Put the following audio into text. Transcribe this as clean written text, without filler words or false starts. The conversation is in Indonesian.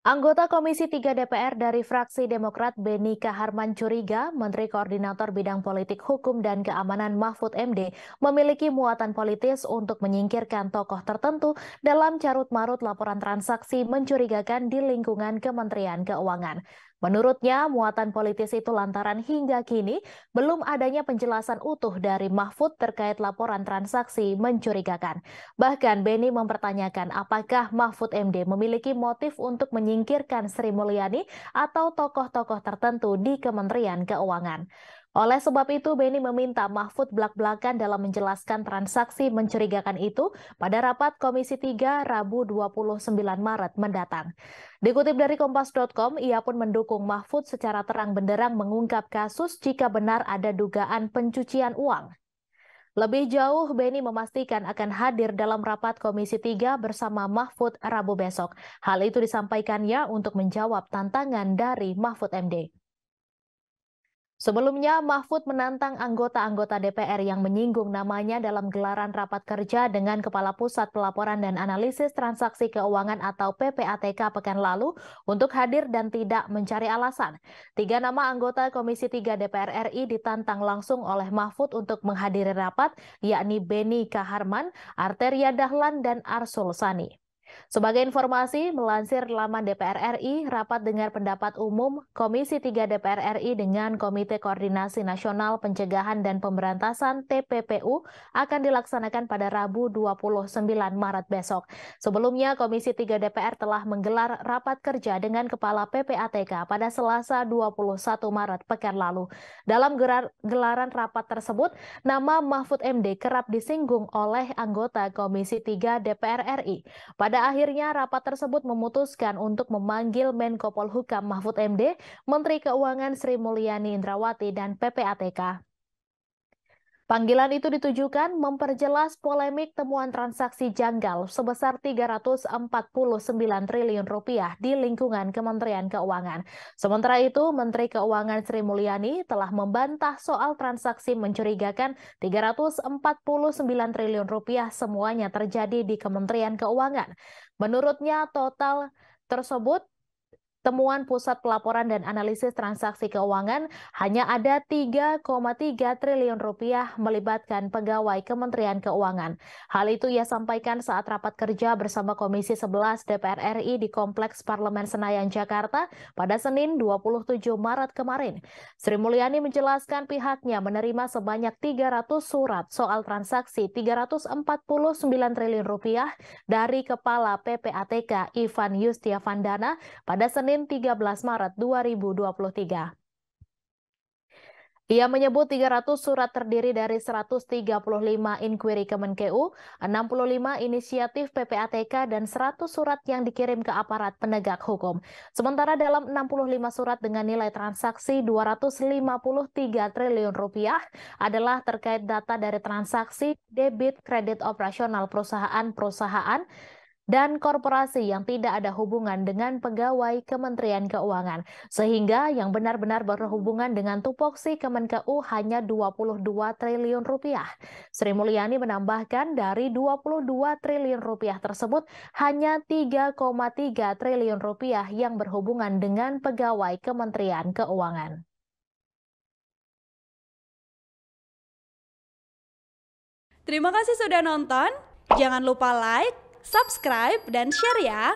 Anggota Komisi 3 DPR dari fraksi Demokrat Beni Kaharman curiga Menteri Koordinator Bidang Politik Hukum dan Keamanan Mahfud MD memiliki muatan politis untuk menyingkirkan tokoh tertentu dalam carut-marut laporan transaksi mencurigakan di lingkungan Kementerian Keuangan. Menurutnya, muatan politis itu lantaran hingga kini belum adanya penjelasan utuh dari Mahfud terkait laporan transaksi mencurigakan. Bahkan Beni mempertanyakan apakah Mahfud MD memiliki motif untuk menyingkirkan Sri Mulyani atau tokoh-tokoh tertentu di Kementerian Keuangan. Oleh sebab itu, Beni meminta Mahfud belak-belakan dalam menjelaskan transaksi mencurigakan itu pada rapat Komisi 3 Rabu 29 Maret mendatang. Dikutip dari Kompas.com, ia pun mendukung Mahfud secara terang benderang mengungkap kasus jika benar ada dugaan pencucian uang. Lebih jauh, Beni memastikan akan hadir dalam rapat Komisi 3 bersama Mahfud Rabu besok. Hal itu disampaikannya untuk menjawab tantangan dari Mahfud MD. Sebelumnya, Mahfud menantang anggota-anggota DPR yang menyinggung namanya dalam gelaran rapat kerja dengan Kepala Pusat Pelaporan dan Analisis Transaksi Keuangan atau PPATK pekan lalu untuk hadir dan tidak mencari alasan. 3 nama anggota Komisi 3 DPR RI ditantang langsung oleh Mahfud untuk menghadiri rapat, yakni Beni Kaharman, Arteria Dahlan, dan Arsul Sani. Sebagai informasi, melansir laman DPR RI, rapat dengar pendapat umum Komisi 3 DPR RI dengan Komite Koordinasi Nasional Pencegahan dan Pemberantasan TPPU akan dilaksanakan pada Rabu 29 Maret besok. Sebelumnya, Komisi 3 DPR telah menggelar rapat kerja dengan Kepala PPATK pada Selasa 21 Maret pekan lalu. Dalam gelaran rapat tersebut, nama Mahfud MD kerap disinggung oleh anggota Komisi 3 DPR RI. Pada akhirnya, rapat tersebut memutuskan untuk memanggil Menko Polhukam Mahfud MD, Menteri Keuangan Sri Mulyani Indrawati, dan PPATK. Panggilan itu ditujukan memperjelas polemik temuan transaksi janggal sebesar 349 triliun rupiah di lingkungan Kementerian Keuangan. Sementara itu, Menteri Keuangan Sri Mulyani telah membantah soal transaksi mencurigakan 349 triliun rupiah semuanya terjadi di Kementerian Keuangan. Menurutnya, total tersebut temuan Pusat Pelaporan dan Analisis Transaksi Keuangan hanya ada 3,3 triliun rupiah melibatkan pegawai Kementerian Keuangan. Hal itu ia sampaikan saat rapat kerja bersama Komisi 11 DPR RI di Kompleks Parlemen Senayan, Jakarta pada Senin 27 Maret kemarin. Sri Mulyani menjelaskan pihaknya menerima sebanyak 300 surat soal transaksi 349 triliun rupiah dari Kepala PPATK Ivan Yustiavandana pada Senin 13 Maret 2023. Ia menyebut 300 surat terdiri dari 135 inquiry Kemenkeu, 65 inisiatif PPATK, dan 100 surat yang dikirim ke aparat penegak hukum. Sementara dalam 65 surat dengan nilai transaksi 253 triliun rupiah adalah terkait data dari transaksi debit kredit operasional perusahaan-perusahaan dan korporasi yang tidak ada hubungan dengan pegawai Kementerian Keuangan, sehingga yang benar-benar berhubungan dengan tupoksi Kemenkeu hanya 22 triliun rupiah. Sri Mulyani menambahkan dari 22 triliun rupiah tersebut hanya 3,3 triliun rupiah yang berhubungan dengan pegawai Kementerian Keuangan. Terima kasih sudah nonton. Jangan lupa like, subscribe, dan share ya!